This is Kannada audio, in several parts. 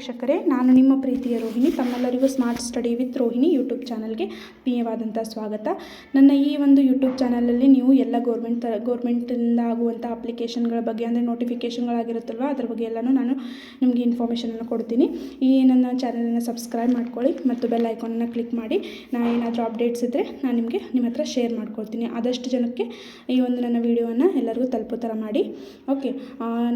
ವೀಕ್ಷಕರೇ, ನಾನು ನಿಮ್ಮ ಪ್ರೀತಿಯ ರೋಹಿಣಿ. ತಮ್ಮೆಲ್ಲರಿಗೂ smart study with Rohini YouTube ಚಾನಲ್ಗೆ ಪ್ರಿಯವಾದಂಥ ಸ್ವಾಗತ. ನನ್ನ ಈ ಒಂದು ಯೂಟ್ಯೂಬ್ ಚಾನಲಲ್ಲಿ ನೀವು ಎಲ್ಲ ಗೌರ್ಮೆಂಟಿಂದ ಆಗುವಂಥ ಅಪ್ಲಿಕೇಶನ್ಗಳ ಬಗ್ಗೆ, ಅಂದರೆ ನೋಟಿಫಿಕೇಷನ್ಗಳಾಗಿರುತ್ತಲ್ವ, ಅದ್ರ ಬಗ್ಗೆ ಎಲ್ಲನೂ ನಾನು ನಿಮಗೆ ಇನ್ಫಾರ್ಮೇಷನನ್ನು ಕೊಡ್ತೀನಿ. ಈ ನನ್ನ ಚಾನಲನ್ನು ಸಬ್ಸ್ಕ್ರೈಬ್ ಮಾಡ್ಕೊಳ್ಳಿ ಮತ್ತು ಬೆಲ್ ಐಕಾನನ್ನು ಕ್ಲಿಕ್ ಮಾಡಿ. ನಾನು ಏನಾದರೂ ಅಪ್ಡೇಟ್ಸ್ ಇದ್ದರೆ ನಾನು ನಿಮಗೆ ನಿಮ್ಮ ಹತ್ರ ಶೇರ್ ಮಾಡ್ಕೊಳ್ತೀನಿ. ಆದಷ್ಟು ಜನಕ್ಕೆ ಈ ಒಂದು ನನ್ನ ವೀಡಿಯೋವನ್ನು ಎಲ್ಲರಿಗೂ ತಲುಪೋ ಥರ ಮಾಡಿ. ಓಕೆ,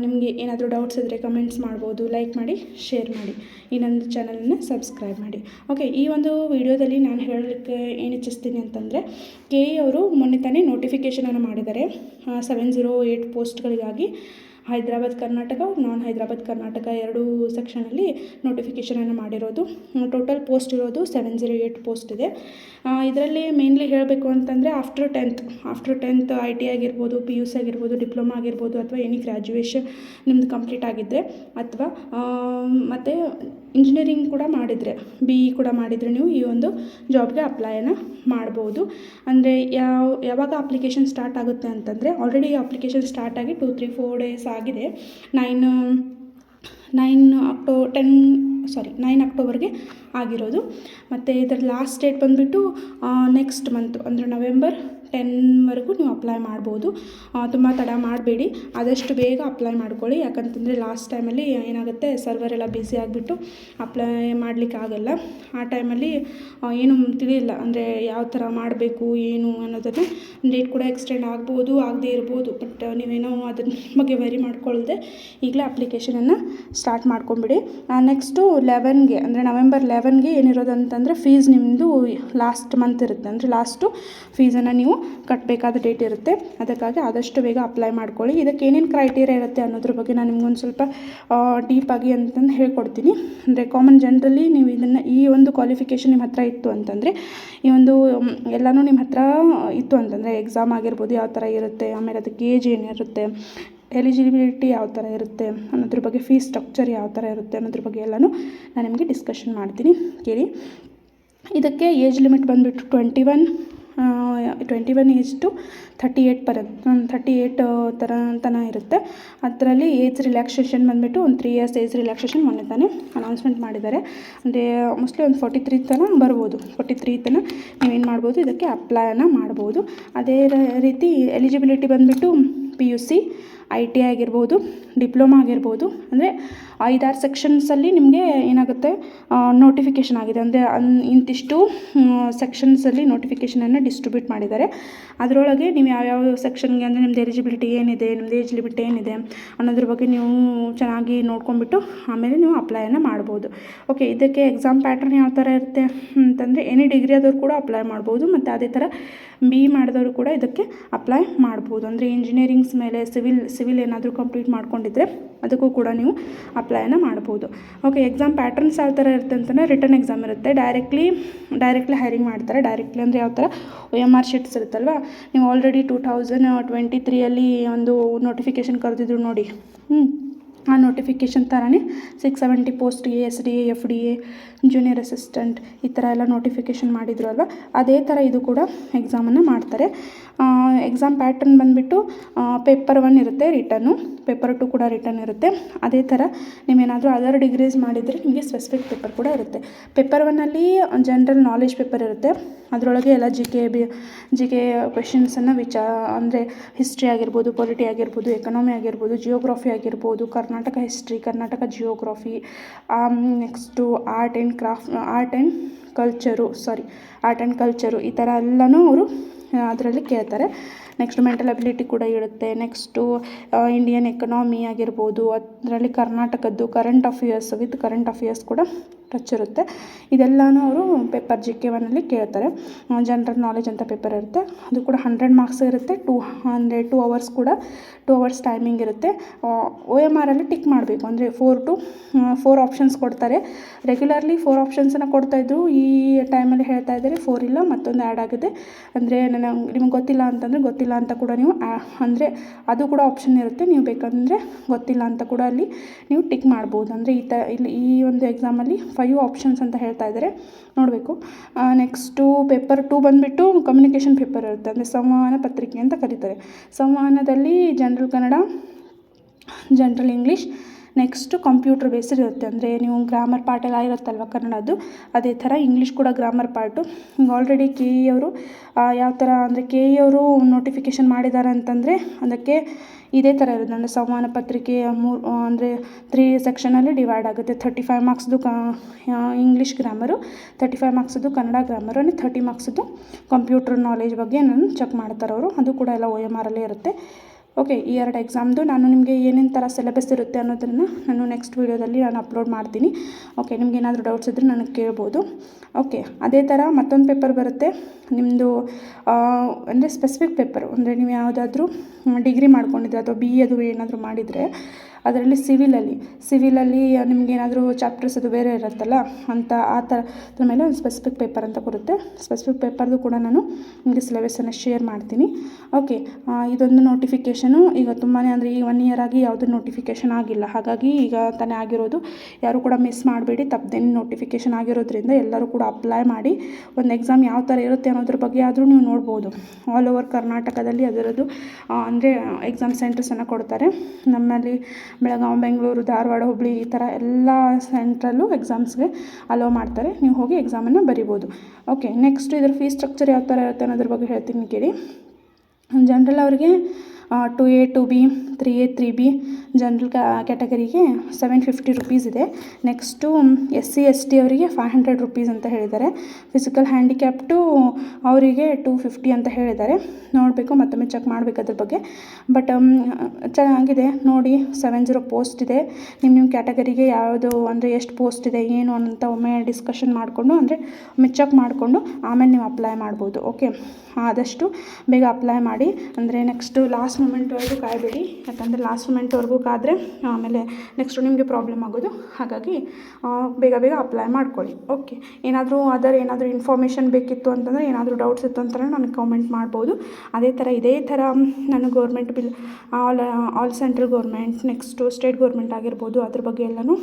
ನಿಮಗೆ ಏನಾದರೂ ಡೌಟ್ಸ್ ಇದ್ದರೆ ಕಮೆಂಟ್ಸ್ ಮಾಡ್ಬೋದು, ಲೈಕ್ ಮಾಡಿ, ಶೇರ್ ಮಾಡಿ, ಈ ನನ್ನ ಚಾನಲನ್ನು ಸಬ್ಸ್ಕ್ರೈಬ್ ಮಾಡಿ. ಓಕೆ, ಈ ಒಂದು ವಿಡಿಯೋದಲ್ಲಿ ನಾನು ಹೇಳಲಿಕ್ಕೆ ಏನು ಇಚ್ಛಿಸ್ತೀನಿ ಅಂತಂದರೆ, KE ಅವರು ಮೊನ್ನೆ ತಾನೇ ನೋಟಿಫಿಕೇಷನನ್ನು ಮಾಡಿದ್ದಾರೆ 708 ಪೋಸ್ಟ್ಗಳಿಗಾಗಿ. ಹೈದರಾಬಾದ್ ಕರ್ನಾಟಕ, ನಾನ್ ಹೈದರಾಬಾದ್ ಕರ್ನಾಟಕ ಎರಡೂ ಸೆಕ್ಷನಲ್ಲಿ ನೋಟಿಫಿಕೇಷನನ್ನು ಮಾಡಿರೋದು. ಟೋಟಲ್ ಪೋಸ್ಟ್ ಇರೋದು 708 ಪೋಸ್ಟ್ ಇದೆ. ಇದರಲ್ಲಿ ಮೇನ್ಲಿ ಹೇಳಬೇಕು ಅಂತಂದರೆ ಆಫ್ಟರ್ ಟೆಂತ್ IT ಆಗಿರ್ಬೋದು, PUC ಆಗಿರ್ಬೋದು, ಡಿಪ್ಲೊಮಾ ಆಗಿರ್ಬೋದು, ಅಥವಾ ಎನಿ ಗ್ರ್ಯಾಜುಯೇಷನ್ ನಿಮ್ಮದು ಕಂಪ್ಲೀಟ್ ಆಗಿದ್ದರೆ, ಅಥವಾ ಮತ್ತು ಇಂಜಿನಿಯರಿಂಗ್ ಕೂಡ ಮಾಡಿದರೆ, BE ಕೂಡ ಮಾಡಿದರೆ ನೀವು ಈ ಒಂದು ಜಾಬ್ಗೆ ಅಪ್ಲೈನ ಮಾಡ್ಬೋದು. ಅಂದರೆ ಯಾವಾಗ ಅಪ್ಲಿಕೇಶನ್ ಸ್ಟಾರ್ಟ್ ಆಗುತ್ತೆ ಅಂತಂದರೆ, ಆಲ್ರೆಡಿ ಅಪ್ಲಿಕೇಶನ್ ಸ್ಟಾರ್ಟ್ ಆಗಿ 2-3-4 ಡೇಸ್ ಆಗಿದೆ. 9 ಅಕ್ಟೋಬರ್ಗೆ ಆಗಿರೋದು. ಮತ್ತು ಇದರ ಲಾಸ್ಟ್ ಡೇಟ್ ಬಂದುಬಿಟ್ಟು ನೆಕ್ಸ್ಟ್ ಮಂತ್, ಅಂದರೆ November 10ವರೆಗೂ ನೀವು ಅಪ್ಲೈ ಮಾಡ್ಬೋದು. ತುಂಬ ತಡ ಮಾಡಬೇಡಿ, ಆದಷ್ಟು ಬೇಗ ಅಪ್ಲೈ ಮಾಡ್ಕೊಳ್ಳಿ. ಯಾಕಂತಂದರೆ ಲಾಸ್ಟ್ ಟೈಮಲ್ಲಿ ಏನಾಗುತ್ತೆ, ಸರ್ವರ್ ಎಲ್ಲ ಬ್ಯುಸಿ ಆಗಿಬಿಟ್ಟು ಅಪ್ಲೈ ಮಾಡಲಿಕ್ಕೆ ಆಗಲ್ಲ. ಆ ಟೈಮಲ್ಲಿ ಏನು ತಿಳಿಯಿಲ್ಲ, ಅಂದರೆ ಯಾವ ಥರ ಮಾಡಬೇಕು ಏನು ಅನ್ನೋದನ್ನು. ಡೇಟ್ ಕೂಡ ಎಕ್ಸ್ಟೆಂಡ್ ಆಗ್ಬೋದು, ಆಗದೇ ಇರ್ಬೋದು. ಬಟ್ ನೀವೇನೋ ಅದ್ರ ಬಗ್ಗೆ ವೆರಿ ಮಾಡ್ಕೊಳ್ಳದೆ ಈಗಲೇ ಅಪ್ಲಿಕೇಶನನ್ನು ಸ್ಟಾರ್ಟ್ ಮಾಡ್ಕೊಂಬಿಡಿ. ನೆಕ್ಸ್ಟು 11ಗೆ, ಅಂದರೆ November 11ಗೆ ಏನಿರೋದು ಅಂತಂದರೆ, ಫೀಸ್ ನಿಮ್ಮದು ಲಾಸ್ಟ್ ಮಂತ್ ಇರುತ್ತೆ. ಅಂದರೆ ಲಾಸ್ಟು ಫೀಸನ್ನು ನೀವು ಕಟ್ಟಬೇಕಾದ ಡೇಟ್ ಇರುತ್ತೆ. ಅದಕ್ಕಾಗಿ ಆದಷ್ಟು ಬೇಗ ಅಪ್ಲೈ ಮಾಡ್ಕೊಳ್ಳಿ. ಇದಕ್ಕೆ ಏನೇನು ಕ್ರೈಟೀರಿಯಾ ಇರುತ್ತೆ ಅನ್ನೋದ್ರ ಬಗ್ಗೆ ನಾನು ನಿಮ್ಗೊಂದು ಸ್ವಲ್ಪ ಡೀಪಾಗಿ ಅಂತಂದು ಹೇಳ್ಕೊಡ್ತೀನಿ. ಅಂದರೆ ಕಾಮನ್ ಜನರಲಿ ನೀವು ಇದನ್ನು, ಈ ಒಂದು ಕ್ವಾಲಿಫಿಕೇಷನ್ ನಿಮ್ಮ ಹತ್ರ ಇತ್ತು ಅಂತಂದರೆ, ಈ ಒಂದು ಎಲ್ಲನೂ ನಿಮ್ಮ ಹತ್ರ ಇತ್ತು ಅಂತಂದರೆ, ಎಕ್ಸಾಮ್ ಆಗಿರ್ಬೋದು ಯಾವ ಥರ ಇರುತ್ತೆ, ಆಮೇಲೆ ಅದಕ್ಕೆ ಏಜ್ ಏನಿರುತ್ತೆ, ಎಲಿಜಿಬಿಲಿಟಿ ಯಾವ ಥರ ಇರುತ್ತೆ ಅನ್ನೋದ್ರ ಬಗ್ಗೆ, ಫೀಸ್ ಸ್ಟ್ರಕ್ಚರ್ ಯಾವ ಥರ ಇರುತ್ತೆ ಅನ್ನೋದ್ರ ಬಗ್ಗೆ ಎಲ್ಲನೂ ನಾನು ನಿಮಗೆ ಡಿಸ್ಕಷನ್ ಮಾಡ್ತೀನಿ, ಕೇಳಿ. ಇದಕ್ಕೆ ಏಜ್ ಲಿಮಿಟ್ ಬಂದುಬಿಟ್ಟು 21 ಏಜ್ ಟು 38 ತನಕ ಇರುತ್ತೆ. ಅದರಲ್ಲಿ ಏಜ್ ರಿಲ್ಯಾಕ್ಸೇಷನ್ ಬಂದುಬಿಟ್ಟು ಒಂದು 3 years ಏಜ್ ರಿಲ್ಯಾಕ್ಸೇಷನ್ ಮೊನ್ನೆ ತಾನೇ ಅನೌನ್ಸ್ಮೆಂಟ್ ಮಾಡಿದ್ದಾರೆ. ಅಂದರೆ ಮೋಸ್ಟ್ಲಿ ಒಂದು 43 ತನಕ ಬರ್ಬೋದು. 43 ತನಕ ನೀವೇನು ಮಾಡ್ಬೋದು, ಇದಕ್ಕೆ ಅಪ್ಲೈನ ಮಾಡ್ಬೋದು. ಅದೇ ರೀತಿ ಎಲಿಜಿಬಿಲಿಟಿ ಬಂದುಬಿಟ್ಟು PUC, IT ಆಗಿರ್ಬೋದು, ಡಿಪ್ಲೊಮಾ ಆಗಿರ್ಬೋದು. ಅಂದರೆ 5-6 ಸೆಕ್ಷನ್ಸಲ್ಲಿ ನಿಮಗೆ ಏನಾಗುತ್ತೆ, ನೋಟಿಫಿಕೇಷನ್ ಆಗಿದೆ. ಅಂದರೆ ಇಂತಿಷ್ಟು ಸೆಕ್ಷನ್ಸಲ್ಲಿ ನೋಟಿಫಿಕೇಷನನ್ನು ಡಿಸ್ಟ್ರಿಬ್ಯೂಟ್ ಮಾಡಿದ್ದಾರೆ. ಅದರೊಳಗೆ ನೀವು ಯಾವ್ಯಾವ ಸೆಕ್ಷನ್ಗೆ, ಅಂದರೆ ನಿಮ್ಮದು ಎಲಿಜಿಬಿಲಿಟಿ ಏನಿದೆ, ನಿಮ್ಮದು ಏಜ್ ಲಿಮಿಟ್ ಏನಿದೆ ಅನ್ನೋದ್ರ ಬಗ್ಗೆ ನೀವು ಚೆನ್ನಾಗಿ ನೋಡ್ಕೊಂಡ್ಬಿಟ್ಟು ಆಮೇಲೆ ನೀವು ಅಪ್ಲೈನ ಮಾಡ್ಬೋದು. ಓಕೆ, ಇದಕ್ಕೆ ಎಕ್ಸಾಮ್ ಪ್ಯಾಟ್ರನ್ ಯಾವ ಥರ ಇರುತ್ತೆ ಅಂತಂದರೆ, ಎನಿ ಡಿಗ್ರಿ ಆದವ್ರು ಕೂಡ ಅಪ್ಲೈ ಮಾಡ್ಬೋದು. ಮತ್ತು ಅದೇ ಥರ BE ಮಾಡಿದವರು ಕೂಡ ಇದಕ್ಕೆ ಅಪ್ಲೈ ಮಾಡ್ಬೋದು. ಅಂದರೆ ಇಂಜಿನಿಯರಿಂಗ್ಸ್ ಮೇಲೆ ಸಿವಿಲ್ ಏನಾದರೂ ಕಂಪ್ಲೀಟ್ ಮಾಡ್ಕೊಂಡಿದ್ರೆ ಅದಕ್ಕೂ ಕೂಡ ನೀವು ಅಪ್ಲೈನ ಮಾಡ್ಬೋದು. ಓಕೆ, ಎಕ್ಸಾಮ್ ಪ್ಯಾಟ್ರನ್ಸ್ ಯಾವ ಥರ ಇರುತ್ತೆ ಅಂತಂದರೆ, ರಿಟರ್ನ್ ಎಕ್ಸಾಮ್ ಇರುತ್ತೆ. ಡೈರೆಕ್ಟ್ಲಿ ಹೈರಿಂಗ್ ಮಾಡ್ತಾರೆ. ಡೈರೆಕ್ಟ್ಲಿ ಅಂದರೆ ಯಾವ ಥರ, OMR ಶೀಟ್ಸ್ ಇರುತ್ತಲ್ವ, ನೀವು ಆಲ್ರೆಡಿ 2023 ಒಂದು ನೋಟಿಫಿಕೇಷನ್ ಕರೆದಿದ್ರು ನೋಡಿ. ಆ ನೋಟಿಫಿಕೇಷನ್ ಥರನೇ 670 ಪೋಸ್ಟ್ಗೆ SDA, FDA, ಜೂನಿಯರ್ ಅಸಿಸ್ಟೆಂಟ್ ಈ ಥರ ಎಲ್ಲ ನೋಟಿಫಿಕೇಷನ್ ಮಾಡಿದ್ರು ಅಲ್ವ, ಅದೇ ಥರ ಇದು ಕೂಡ ಎಕ್ಸಾಮನ್ನು ಮಾಡ್ತಾರೆ. ಎಕ್ಸಾಮ್ ಪ್ಯಾಟ್ರನ್ ಬಂದುಬಿಟ್ಟು ಪೇಪರ್ 1 ಇರುತ್ತೆ ರಿಟರ್ನು, ಪೇಪರ್ 2 ಕೂಡ ರಿಟರ್ನ್ ಇರುತ್ತೆ. ಅದೇ ಥರ ನೀವೇನಾದರೂ ಅದರ್ ಡಿಗ್ರೀಸ್ ಮಾಡಿದರೆ ನಿಮಗೆ ಸ್ಪೆಸಿಫಿಕ್ ಪೇಪರ್ ಕೂಡ ಇರುತ್ತೆ. ಪೇಪರ್ 1ಅಲ್ಲಿ ಜನರಲ್ ನಾಲೆಜ್ ಪೇಪರ್ ಇರುತ್ತೆ. ಅದರೊಳಗೆ ಎಲ್ಲ ಜಿ ಕೆ ಕ್ವೆಶನ್ಸನ್ನು ಅಂದರೆ ಹಿಸ್ಟ್ರಿ ಆಗಿರ್ಬೋದು, ಪೊಲಿಟಿ ಆಗಿರ್ಬೋದು, ಎಕನಾಮಿ ಆಗಿರ್ಬೋದು, ಜಿಯೋಗ್ರಫಿ ಆಗಿರ್ಬೋದು, Karnataka history, Karnataka geography, next art and culture ಈ ಥರ ಎಲ್ಲನೂ ಅವರು ಅದರಲ್ಲಿ ಕೇಳ್ತಾರೆ. ನೆಕ್ಸ್ಟ್ ಮೆಂಟಲ್ ಅಬಿಲಿಟಿ ಕೂಡ ಇರುತ್ತೆ. ನೆಕ್ಸ್ಟು ಇಂಡಿಯನ್ ಎಕನಾಮಿ ಆಗಿರ್ಬೋದು, ಅದರಲ್ಲಿ ಕರ್ನಾಟಕದ್ದು ಕರೆಂಟ್ ಅಫೇರ್ಸ್ ಕೂಡ ಟಚ್ ಇರುತ್ತೆ. ಇದೆಲ್ಲನೂ ಅವರು ಪೇಪರ್ GK 1ಅಲ್ಲಿ ಕೇಳ್ತಾರೆ. ಜನರಲ್ ನಾಲೆಜ್ ಅಂತ ಪೇಪರ್ ಇರುತ್ತೆ, ಅದು ಕೂಡ 100 ಮಾರ್ಕ್ಸ್ ಇರುತ್ತೆ. 2 ಅವರ್ಸ್ ಟೈಮಿಂಗ್ ಇರುತ್ತೆ. OMR ಅಲ್ಲಿ ಟಿಕ್ ಮಾಡಬೇಕು. ಅಂದರೆ 4 ಆಪ್ಷನ್ಸ್ ಕೊಡ್ತಾರೆ. ರೆಗ್ಯುಲರ್ಲಿ 4 ಆಪ್ಷನ್ಸನ್ನು ಕೊಡ್ತಾಯಿದ್ರು. ಈ ಟೈಮಲ್ಲಿ ಹೇಳ್ತಾ ಇದ್ದಾರೆ 4 ಇಲ್ಲ, ಮತ್ತೊಂದು ಆ್ಯಡ್ ಆಗಿದೆ. ಅಂದರೆ ನಿಮ್ಗೆ ಗೊತ್ತಿಲ್ಲ ಅಂತ ಕೂಡ ನೀವು ಅಂದರೆ ಅದು ಕೂಡ ಆಪ್ಷನ್ ಇರುತ್ತೆ. ನೀವು ಬೇಕಂದರೆ ಗೊತ್ತಿಲ್ಲ ಅಂತ ಕೂಡ ಅಲ್ಲಿ ನೀವು ಟಿಕ್ ಮಾಡ್ಬೋದು. ಅಂದರೆ ಇಲ್ಲಿ ಈ ಒಂದು ಎಕ್ಸಾಮಲ್ಲಿ 5 ಆಪ್ಷನ್ಸ್ ಅಂತ ಹೇಳ್ತಾ ಇದ್ದಾರೆ, ನೋಡಬೇಕು. ನೆಕ್ಸ್ಟು ಪೇಪರ್ 2 ಬಂದುಬಿಟ್ಟು ಕಮ್ಯುನಿಕೇಷನ್ ಪೇಪರ್ ಇರುತ್ತೆ. ಅಂದರೆ ಸಂವಹನ ಪತ್ರಿಕೆ ಅಂತ ಕರೀತಾರೆ. ಸಂವಹನದಲ್ಲಿ general Kannada, general English, next computer based ಇರುತ್ತೆ. ಅಂದರೆ ನೀವು ಗ್ರಾಮರ್ ಪಾರ್ಟ್ ಎಲ್ಲ ಇರುತ್ತಲ್ವ ಕನ್ನಡದ್ದು, ಅದೇ ಥರ ಇಂಗ್ಲೀಷ್ ಕೂಡ ಗ್ರಾಮರ್ ಪಾರ್ಟು. ಈಗ ಆಲ್ರೆಡಿ ಕೆ ಇ ಅವರು ಯಾವ ಥರ ಅಂದರೆ ಕೆ ಇ ಅವರು ನೋಟಿಫಿಕೇಷನ್ ಮಾಡಿದ್ದಾರೆ ಅಂತಂದರೆ ಅದಕ್ಕೆ ಇದೇ ಥರ ಇರೋದು. ಅಂದರೆ ಸಂವಹನ ಪತ್ರಿಕೆ ಅಂದರೆ 3 ಸೆಕ್ಷನಲ್ಲಿ ಡಿವೈಡ್ ಆಗುತ್ತೆ. 35 ಮಾರ್ಕ್ಸ್ದು ಇಂಗ್ಲೀಷ್ ಗ್ರಾಮರು, 35 ಮಾರ್ಕ್ಸ್ದು ಕನ್ನಡ ಗ್ರಾಮರು, ಅಂದರೆ 30 ಮಾರ್ಕ್ಸ್ದು ಕಂಪ್ಯೂಟರ್ ನಾಲೆಜ್ ಬಗ್ಗೆ ನಾನು ಚೆಕ್ ಮಾಡ್ತಾರೆ ಅವರು. ಅದು ಕೂಡ ಎಲ್ಲ OMR ಅಲ್ಲೇ ಇರುತ್ತೆ. ಓಕೆ, ಈ 2 ಎಕ್ಸಾಮ್ದು ನಾನು ನಿಮಗೆ ಏನೇನು ಥರ ಸಿಲೆಬಸ್ ಇರುತ್ತೆ ಅನ್ನೋದನ್ನು ನಾನು ನೆಕ್ಸ್ಟ್ ವೀಡಿಯೋದಲ್ಲಿ ನಾನು ಅಪ್ಲೋಡ್ ಮಾಡ್ತೀನಿ. ಓಕೆ, ನಿಮ್ಗೆ ಏನಾದರೂ ಡೌಟ್ಸ್ ಇದ್ದರೆ ನನಗೆ ಕೇಳ್ಬೋದು. ಓಕೆ, ಅದೇ ಥರ ಮತ್ತೊಂದು ಪೇಪರ್ ಬರುತ್ತೆ ನಿಮ್ಮದು, ಅಂದರೆ ಸ್ಪೆಸಿಫಿಕ್ ಪೇಪರು. ಅಂದರೆ ನೀವು ಯಾವುದಾದ್ರೂ ಡಿಗ್ರಿ ಮಾಡ್ಕೊಂಡಿದ್ರೆ ಅಥವಾ BE ಅದು ಏನಾದರೂ ಮಾಡಿದರೆ ಅದರಲ್ಲಿ ಸಿವಿಲಲ್ಲಿ ನಿಮಗೇನಾದರೂ ಚಾಪ್ಟರ್ಸ್ ಅದು ಬೇರೆ ಇರುತ್ತಲ್ಲ ಅಂತ ಆ ಥರದ ಮೇಲೆ ಒಂದು ಸ್ಪೆಸಿಫಿಕ್ ಪೇಪರ್ ಅಂತ ಬರುತ್ತೆ. ಸ್ಪೆಸಿಫಿಕ್ ಪೇಪರ್ದು ಕೂಡ ನಾನು ನಿಮಗೆ ಸಿಲೆಬಸನ್ನು ಶೇರ್ ಮಾಡ್ತೀನಿ. ಓಕೆ, ಇದೊಂದು ನೋಟಿಫಿಕೇಷನು ಈಗ ತುಂಬಾ ಅಂದರೆ ಈ 1 ಇಯರ್ ಆಗಿ ಯಾವುದೂ ನೋಟಿಫಿಕೇಷನ್ ಆಗಿಲ್ಲ. ಹಾಗಾಗಿ ಈಗ ತಾನೇ ಆಗಿರೋದು, ಯಾರು ಕೂಡ ಮಿಸ್ ಮಾಡಬೇಡಿ. ತಪ್ಪದೇನು ನೋಟಿಫಿಕೇಷನ್ ಆಗಿರೋದ್ರಿಂದ ಎಲ್ಲರೂ ಕೂಡ ಅಪ್ಲೈ ಮಾಡಿ. ಒಂದು ಎಕ್ಸಾಮ್ ಯಾವ ಥರ ಇರುತ್ತೆ ಅನ್ನೋದ್ರ ಬಗ್ಗೆ ಆದರೂ ನೀವು ನೋಡ್ಬೋದು. ಆಲ್ ಓವರ್ ಕರ್ನಾಟಕದಲ್ಲಿ ಅದರದ್ದು ಅಂದರೆ ಎಕ್ಸಾಮ್ ಸೆಂಟರ್ಸನ್ನು ಕೊಡ್ತಾರೆ. ನಮ್ಮಲ್ಲಿ ಬೆಳಗಾವಿ, ಬೆಂಗಳೂರು, ಧಾರವಾಡ, ಹುಬ್ಬಳ್ಳಿ ಈ ಥರ ಎಲ್ಲ ಸೆಂಟ್ರಲ್ಲೂ ಎಕ್ಸಾಮ್ಸ್ಗೆ ಅಲೋ ಮಾಡ್ತಾರೆ. ನೀವು ಹೋಗಿ ಎಕ್ಸಾಮನ್ನು ಬರಿಬೋದು. ಓಕೆ, ನೆಕ್ಸ್ಟ್ ಇದರ ಫೀಸ್ ಸ್ಟ್ರಕ್ಚರ್ ಯಾವ ಥರ ಇರುತ್ತೆ ಅನ್ನೋದ್ರ ಬಗ್ಗೆ ಹೇಳ್ತೀನಿ ಕೇಳಿ. ಜನರಲ್ ಅವರಿಗೆ 2A 2B 3A 3B general ಕ್ಯಾಟಗರಿಗೆ 750 ರುಪೀಸ್ ಇದೆ. ನೆಕ್ಸ್ಟು SC ST ಅವರಿಗೆ 500 ರುಪೀಸ್ ಅಂತ ಹೇಳಿದ್ದಾರೆ. ಫಿಸಿಕಲ್ ಹ್ಯಾಂಡಿಕ್ಯಾಪ್ಟು ಅವರಿಗೆ 250 ಅಂತ ಹೇಳಿದ್ದಾರೆ. ನೋಡಬೇಕು, ಮತ್ತೊಮ್ಮೆ ಚೆಕ್ ಮಾಡಬೇಕು ಅದ್ರ ಬಗ್ಗೆ. ಬಟ್ ಚೆನ್ನಾಗಿದೆ ನೋಡಿ. 70 ಪೋಸ್ಟ್ ಇದೆ. ನಿಮ್ಮ ಕ್ಯಾಟಗರಿಗೆ ಯಾವುದು ಅಂದರೆ ಎಷ್ಟು ಪೋಸ್ಟ್ ಇದೆ ಏನು ಅಂತ ಒಮ್ಮೆ ಡಿಸ್ಕಷನ್ ಮಾಡಿಕೊಂಡು, ಅಂದರೆ ಒಮ್ಮೆ ಚೆಕ್ ಮಾಡಿಕೊಂಡು ಆಮೇಲೆ ನೀವು ಅಪ್ಲೈ ಮಾಡ್ಬೋದು. ಓಕೆ, ಆದಷ್ಟು ಬೇಗ ಅಪ್ಲೈ ಮಾಡಿ. ಅಂದರೆ ನೆಕ್ಸ್ಟು ಲಾಸ್ಟ್ ಮೂಮೆಂಟ್ವರೆಗೂ ಕಾಯಬೇಡಿ. ಯಾಕಂದರೆ ಲಾಸ್ಟ್ ಮೂಮೆಂಟ್ವರೆಗೂ ಕಾದರೆ ಆಮೇಲೆ ನೆಕ್ಸ್ಟು ನಿಮಗೆ ಪ್ರಾಬ್ಲಮ್ ಆಗೋದು. ಹಾಗಾಗಿ ಬೇಗ ಅಪ್ಲೈ ಮಾಡ್ಕೊಳ್ಳಿ. ಓಕೆ, ಏನಾದರೂ ಇನ್ಫಾರ್ಮೇಷನ್ ಬೇಕಿತ್ತು ಅಂತಂದರೆ, ಏನಾದರೂ ಡೌಟ್ಸ್ ಇತ್ತು ಅಂತಂದರೆ ನನಗೆ ಕಾಮೆಂಟ್ ಮಾಡ್ಬೋದು. ಅದೇ ಥರ ಇದೇ ಥರ ನಾನು government all central government, next state government ಆಗಿರ್ಬೋದು, ಅದ್ರ ಬಗ್ಗೆ ಎಲ್ಲನೂ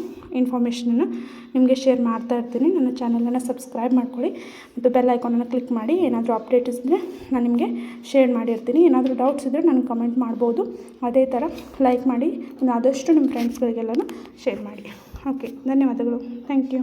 ಇನ್ಫಾರ್ಮೇಷನನ್ನು ನಿಮಗೆ ಶೇರ್ ಮಾಡ್ತಾ ಇರ್ತೀನಿ. ನನ್ನ ಚಾನಲನ್ನು ಸಬ್ಸ್ಕ್ರೈಬ್ ಮಾಡ್ಕೊಳ್ಳಿ ಮತ್ತು ಬೆಲ್ ಐಕಾನನ್ನು ಕ್ಲಿಕ್ ಮಾಡಿ. ಏನಾದರೂ ಅಪ್ಡೇಟ್ಸ್ ಇದ್ದರೆ ನಾನು ನಿಮಗೆ ಶೇರ್ ಮಾಡಿರ್ತೀನಿ. ಏನಾದರೂ ಡೌಟ್ಸ್ ಇದ್ದರೆ ನನಗೆ ಕಮೆಂಟ್ ಮಾಡ್ಬೋದು. ಅದೇ ಥರ ಲೈಕ್ ಮಾಡಿ, ಆದಷ್ಟು ನಿಮ್ಮ ಫ್ರೆಂಡ್ಸ್ಗಳಿಗೆಲ್ಲನೂ ಶೇರ್ ಮಾಡಿ. ಓಕೆ, ಧನ್ಯವಾದಗಳು. Thank you.